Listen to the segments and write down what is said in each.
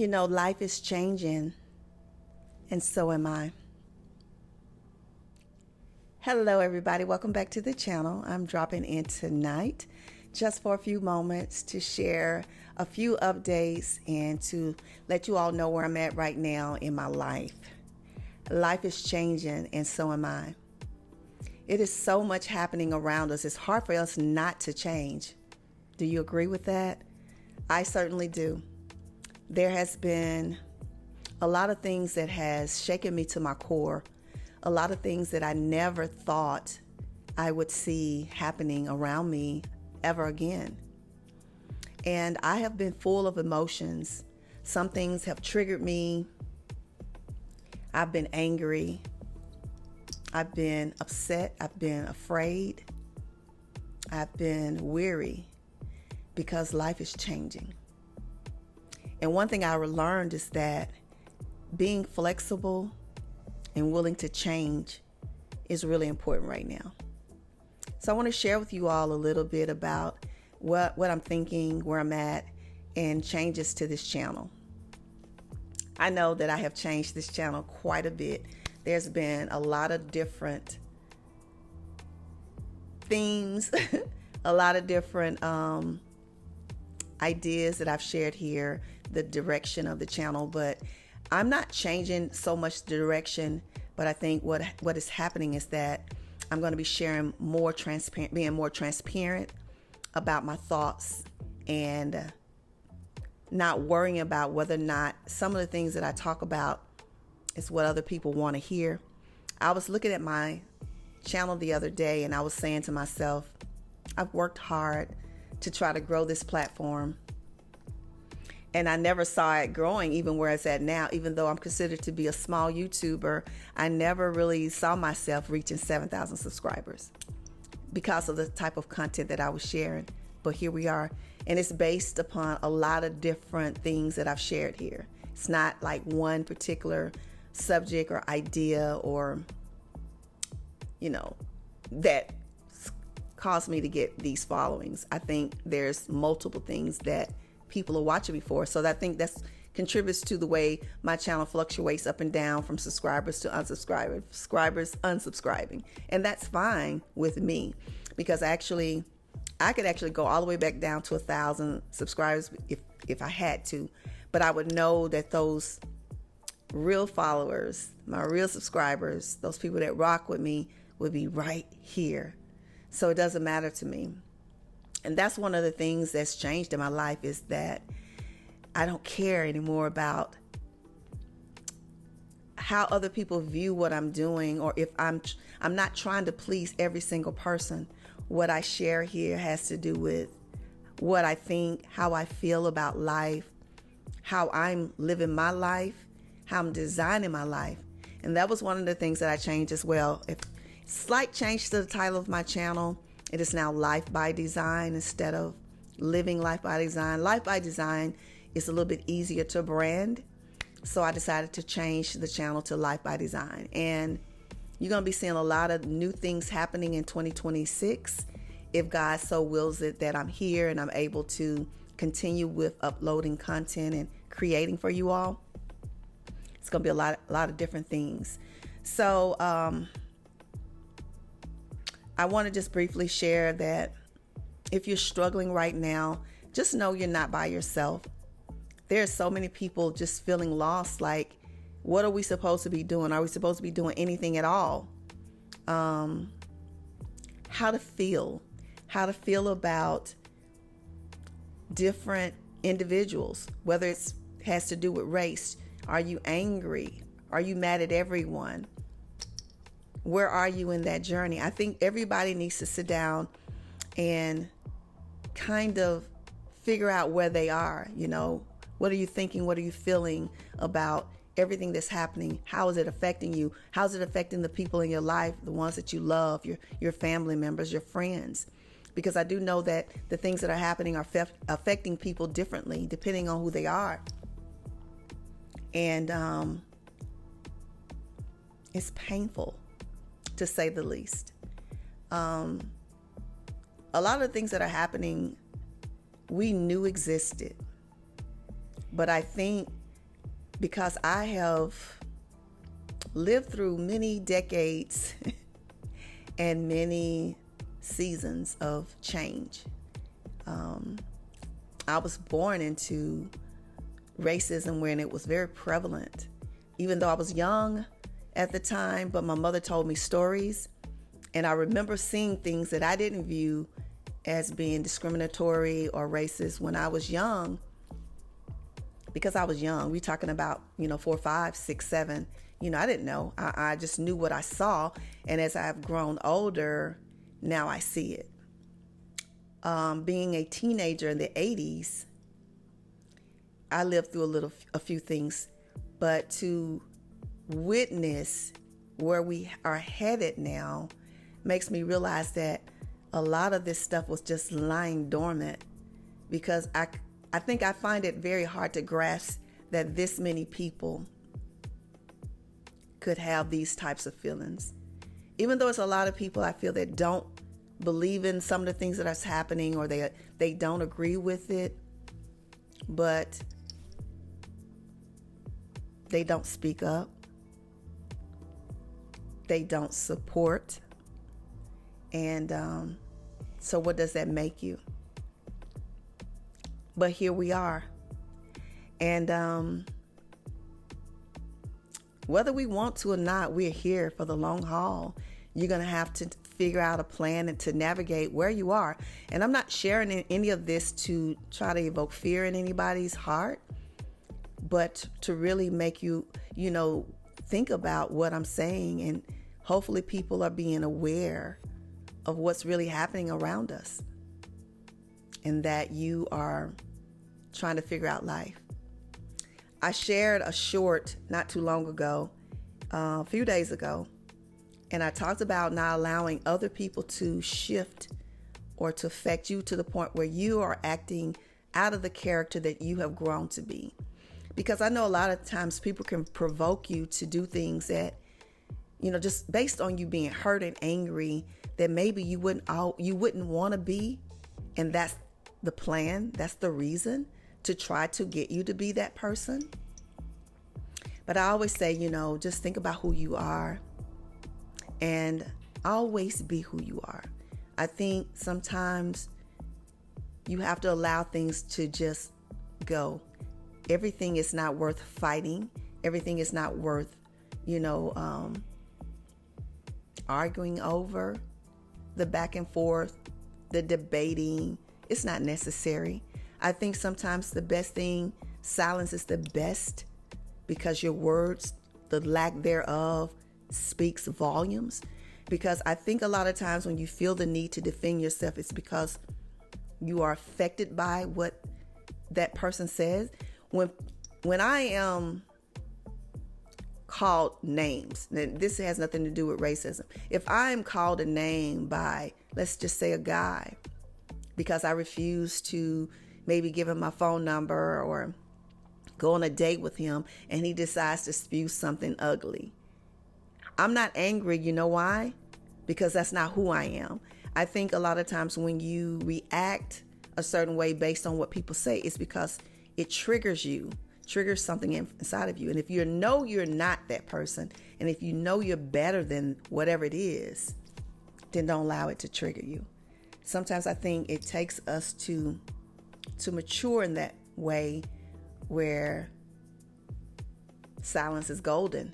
Life is changing, and so am I. Hello, everybody. Welcome back to the channel. I'm dropping in tonight just for a few moments to share a few updates and to let you all know where I'm at right now in my life. Life is changing, and so am I. It is so much happening around us. It's hard for us not to change. Do you agree with that? I certainly do. There has been a lot of things that has shaken me to my core, a lot of things that I never thought I would see happening around me ever again. And I have been full of emotions. Some things have triggered me. I've been angry. I've been upset. I've been afraid. I've been weary because life is changing. And one thing I learned is that being flexible and willing to change is really important right now. So I want to share with you all a little bit about what I'm thinking, where I'm at, and changes to this channel. I know that I have changed this channel quite a bit. There's been a lot of different themes, a lot of different ideas that I've shared here, the direction of the channel, but I'm not changing so much the direction, but I think what is happening is that I'm going to be sharing more transparent, being more transparent about my thoughts and not worrying about whether or not some of the things that I talk about is what other people want to hear. I was looking at my channel the other day and I was saying to myself, I've worked hard to try to grow this platform. And I never saw it growing even where it's at now. Even though I'm considered to be a small YouTuber, I never really saw myself reaching 7,000 subscribers because of the type of content that I was sharing. But here we are. And it's based upon a lot of different things that I've shared here. It's not like one particular subject or idea or, that caused me to get these followings. I think there's multiple things that people are watching me for. So I think that contributes to the way my channel fluctuates up and down from subscribers to unsubscribers, subscribers unsubscribing. And that's fine with me because I could actually go all the way back down to 1,000 subscribers if I had to. But I would know that those real followers, my real subscribers, those people that rock with me would be right here. So it doesn't matter to me. And that's one of the things that's changed in my life is that I don't care anymore about how other people view what I'm doing, or if I'm not trying to please every single person. What I share here has to do with what I think, how I feel about life, how I'm living my life, how I'm designing my life. And that was one of the things that I changed as well. If slight change to the title of my channel, it is now Life by Design instead of Living Life by Design. Life by Design is a little bit easier to brand. So I decided to change the channel to Life by Design. And you're going to be seeing a lot of new things happening in 2026. If God so wills it that I'm here and I'm able to continue with uploading content and creating for you all, it's going to be a lot of different things. So, I want to just briefly share that if you're struggling right now, just know you're not by yourself. There are so many people just feeling lost. Like, what are we supposed to be doing? Are we supposed to be doing anything at all? How to feel about different individuals, whether it has to do with race. Are you angry? Are you mad at everyone? Where are you in that journey? I think everybody needs to sit down and kind of figure out where they are. What are you thinking? What are you feeling about everything that's happening? How is it affecting you? How is it affecting the people in your life, the ones that you love, your family members, your friends? Because I do know that the things that are happening are affecting people differently depending on who they are. And it's painful, to say the least. A lot of the things that are happening we knew existed. But I think because I have lived through many decades and many seasons of change. I was born into racism when it was very prevalent, even though I was young at the time, but my mother told me stories, and I remember seeing things that I didn't view as being discriminatory or racist when I was young, because I was young. We're talking about, 4, 5, 6, 7. I didn't know. I just knew what I saw, and as I've grown older, now I see it. Being a teenager in the 80s, I lived through a few things, but to witness where we are headed now makes me realize that a lot of this stuff was just lying dormant, because I think I find it very hard to grasp that this many people could have these types of feelings. Even though it's a lot of people I feel that don't believe in some of the things that are happening, or they don't agree with it, but they don't speak up. They don't support. And so what does that make you? But here we are. And whether we want to or not, we're here for the long haul. You're going to have to figure out a plan and to navigate where you are. And I'm not sharing any of this to try to evoke fear in anybody's heart, but to really make you, think about what I'm saying. And hopefully people are being aware of what's really happening around us, and that you are trying to figure out life. I shared a short not too long ago, a few days ago, and I talked about not allowing other people to shift or to affect you to the point where you are acting out of the character that you have grown to be. Because I know a lot of times people can provoke you to do things that, just based on you being hurt and angry, that maybe you wouldn't want to be. And that's the plan. That's the reason, to try to get you to be that person. But I always say, just think about who you are and always be who you are. I think sometimes you have to allow things to just go. Everything is not worth fighting. Everything is not worth, arguing over, the back and forth, the debating. It's not necessary. I think sometimes the best thing, silence is the best, because your words, the lack thereof, speaks volumes. Because I think a lot of times when you feel the need to defend yourself, it's because you are affected by what that person says. When I am called names, this has nothing to do with racism. If I am called a name by, let's just say, a guy, because I refuse to maybe give him my phone number or go on a date with him, and he decides to spew something ugly, I'm not angry. You know why? Because that's not who I am. I think a lot of times when you react a certain way based on what people say, it's because it triggers something inside of you. And if you know you're not that person, and if you know you're better than whatever it is, then don't allow it to trigger you. Sometimes I think it takes us to mature in that way where silence is golden.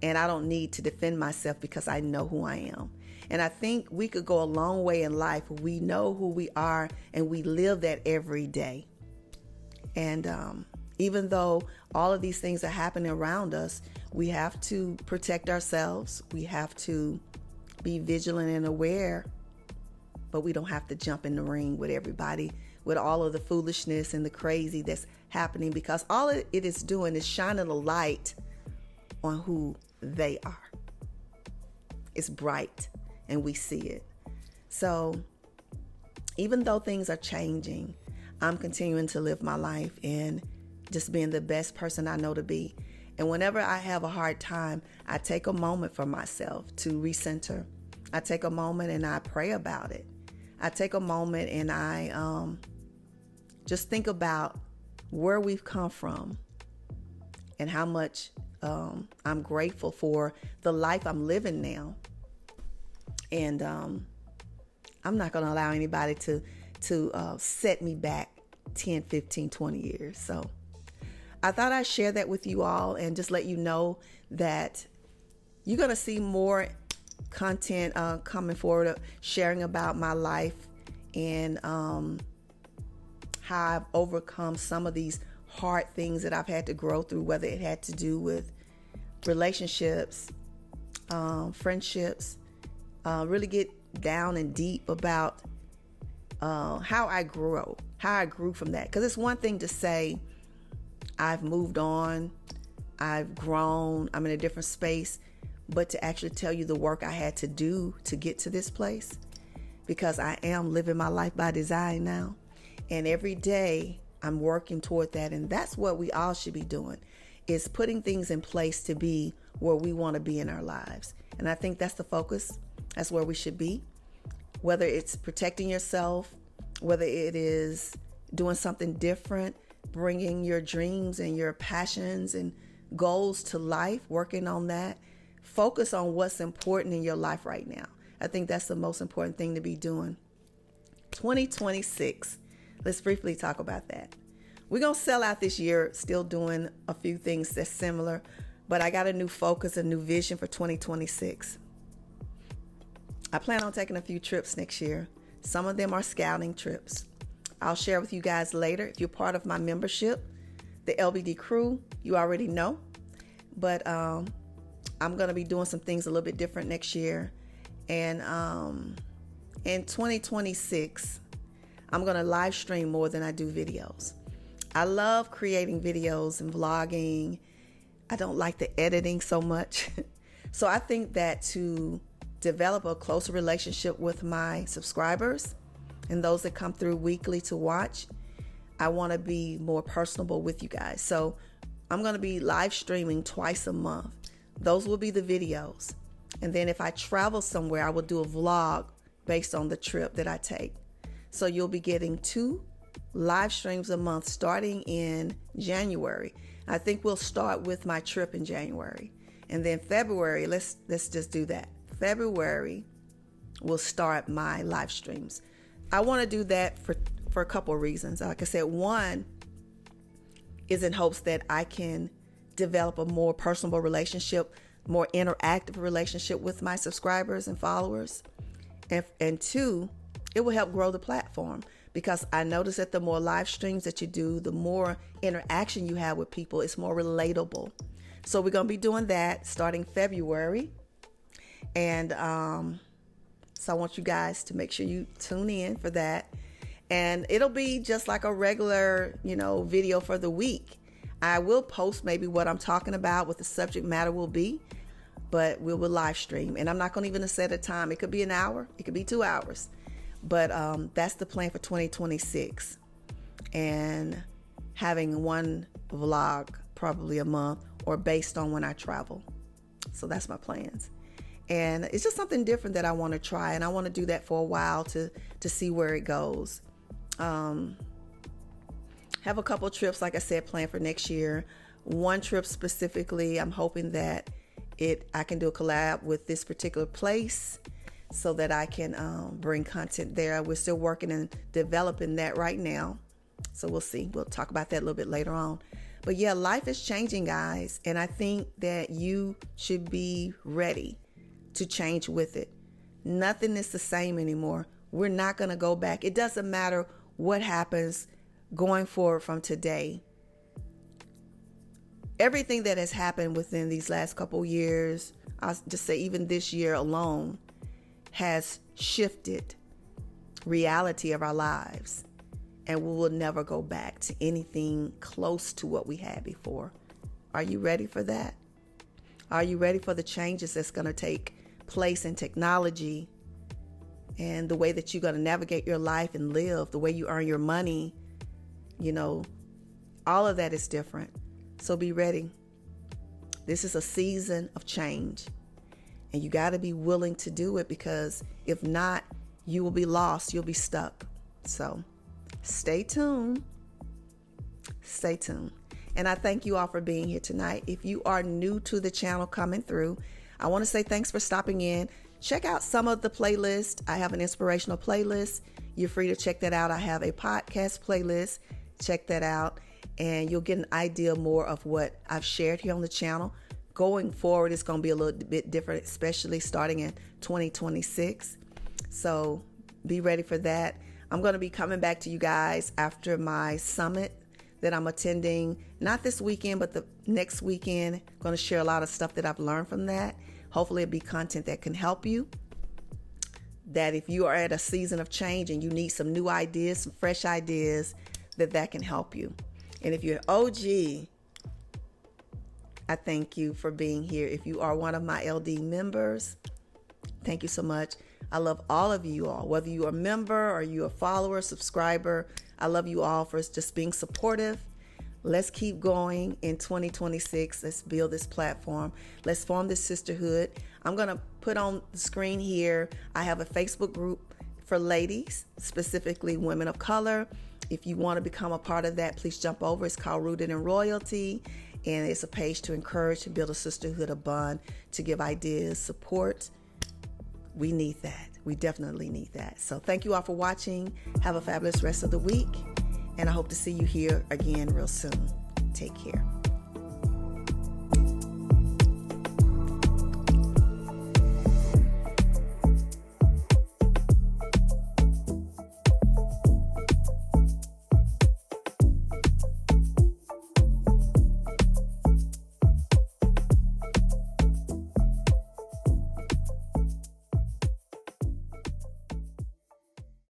And I don't need to defend myself because I know who I am. And I think we could go a long way in life. We know who we are, and we live that every day. And even though all of these things are happening around us, we have to protect ourselves. We have to be vigilant and aware, but we don't have to jump in the ring with everybody, with all of the foolishness and the crazy that's happening, because all it is doing is shining a light on who they are. It's bright and we see it. So even though things are changing, I'm continuing to live my life and just being the best person I know to be. And whenever I have a hard time, I take a moment for myself to recenter. I take a moment and I pray about it. I take a moment and I just think about where we've come from and how much I'm grateful for the life I'm living now. And I'm not going to allow anybody to set me back 10, 15, 20 years. So I thought I'd share that with you all and just let you know that you're going to see more content coming forward, sharing about my life and how I've overcome some of these hard things that I've had to grow through, whether it had to do with relationships, friendships, really get down and deep about how I grew from that. Because it's one thing to say, I've moved on, I've grown, I'm in a different space, but to actually tell you the work I had to do to get to this place, because I am living my life by design now. And every day I'm working toward that. And that's what we all should be doing, is putting things in place to be where we want to be in our lives. And I think that's the focus. That's where we should be. Whether it's protecting yourself, whether it is doing something different, bringing your dreams and your passions and goals to life, working on that. Focus on what's important in your life right now. I think that's the most important thing to be doing. 2026. Let's briefly talk about that. We're going to sell out this year, still doing a few things that's similar, but I got a new focus, a new vision for 2026. I plan on taking a few trips next year. Some of them are scouting trips. I'll share with you guys later. If you're part of my membership, the LBD crew, you already know. But I'm going to be doing some things a little bit different next year. And in 2026, I'm going to live stream more than I do videos. I love creating videos and vlogging. I don't like the editing so much. So I think that to develop a closer relationship with my subscribers and those that come through weekly to watch, I want to be more personable with you guys. So I'm going to be live streaming twice a month. Those will be the videos. And then if I travel somewhere, I will do a vlog based on the trip that I take. So you'll be getting 2 live streams a month starting in January. I think we'll start with my trip in January. And then February, let's just do that. February, we'll start my live streams. I want to do that for a couple of reasons. Like I said, one is in hopes that I can develop a more personable relationship, more interactive relationship with my subscribers and followers. And 2, it will help grow the platform, because I notice that the more live streams that you do, the more interaction you have with people, it's more relatable. So we're going to be doing that starting February. And so I want you guys to make sure you tune in for that. And it'll be just like a regular, video for the week. I will post maybe what I'm talking about, what the subject matter will be, but we will live stream. And I'm not going to even set a time. It could be an hour. It could be 2 hours. But that's the plan for 2026. And having 1 vlog probably a month, or based on when I travel. So that's my plans. And it's just something different that I want to try. And I want to do that for a while to see where it goes. Have a couple trips, like I said, planned for next year. 1 trip specifically, I'm hoping that I can do a collab with this particular place so that I can bring content there. We're still working and developing that right now. So we'll see. We'll talk about that a little bit later on. But yeah, life is changing, guys. And I think that you should be ready to change with it. Nothing is the same anymore. We're not going to go back. It doesn't matter what happens going forward from today. Everything that has happened within these last couple years, I'll just say even this year alone, has shifted reality of our lives. And we will never go back to anything close to what we had before. Are you ready for that? Are you ready for the changes that's going to take place in technology and the way that you're going to navigate your life and live, the way you earn your money? All of that is different. So be ready. This is a season of change. And you got to be willing to do it, because if not, you will be lost. You'll be stuck. So stay tuned. Stay tuned. And I thank you all for being here tonight. If you are new to the channel coming through, I want to say thanks for stopping in. Check out some of the playlists. I have an inspirational playlist. You're free to check that out. I have a podcast playlist. Check that out. And you'll get an idea more of what I've shared here on the channel. Going forward, it's going to be a little bit different, especially starting in 2026. So be ready for that. I'm going to be coming back to you guys after my summit that I'm attending, not this weekend, but the next weekend. I'm going to share a lot of stuff that I've learned from that. Hopefully it'll be content that can help you. That if you are at a season of change and you need some new ideas, some fresh ideas, that can help you. And if you're an OG, I thank you for being here. If you are one of my LD members, thank you so much. I love all of you all, whether you're a member or you're a follower, subscriber. I love you all for just being supportive. Let's keep going in 2026. Let's build this platform. Let's form this sisterhood. I'm going to put on the screen here. I have a Facebook group for ladies, specifically women of color. If you want to become a part of that, please jump over. It's called Rooted in Royalty. And it's a page to encourage, to build a sisterhood, a bond, to give ideas, support. We need that. We definitely need that. So thank you all for watching. Have a fabulous rest of the week. And I hope to see you here again real soon. Take care.